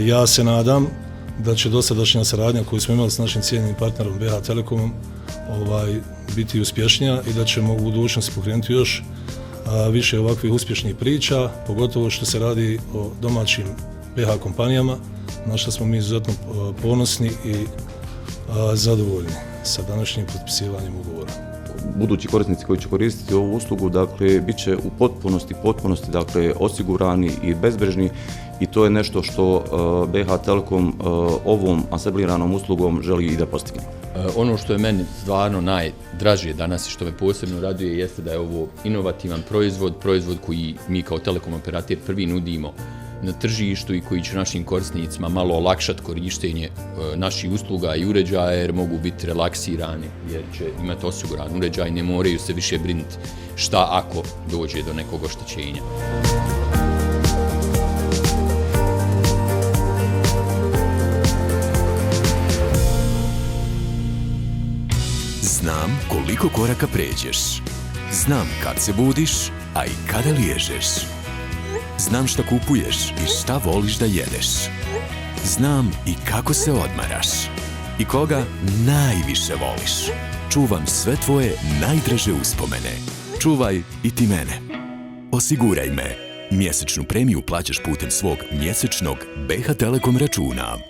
Ja se nadam da će dosadašnja saradnja koju smo imali s našim cijenjenim partnerom BH Telekomom biti uspješnija i da ćemo u budućnosti pokrenuti još više ovakvih uspješnih priča, pogotovo što se radi o domaćim BH kompanijama, na što smo mi izuzetno ponosni i zadovoljni sa današnjim potpisivanjem ugovora. Budući korisnici koji će koristiti ovu uslugu, dakle, bit će u potpunosti, dakle, osigurani i bezbrižni i to je nešto što BH Telekom ovom asembliranom uslugom želi i da postigne. Ono što je meni stvarno najdražije danas i što me posebno raduje jeste da je ovo inovativan proizvod koji mi kao telekom operater prvi nudimo na tržištu i koji će našim korisnicima malo olakšati korištenje naših usluga i uređaja jer mogu biti relaksirani jer će imati osiguran uređaj, ne moraju se više brinuti šta ako dođe do nekog oštećenja. Znam koliko koraka pređeš. Znam kad se budiš, a i kada liježeš. Znam šta kupuješ i šta voliš da jedeš. Znam i kako se odmaraš. I koga najviše voliš. Čuvam sve tvoje najdraže uspomene. Čuvaj i ti mene. Osiguraj me. Mjesečnu premiju plaćaš putem svog mjesečnog BH Telekom računa.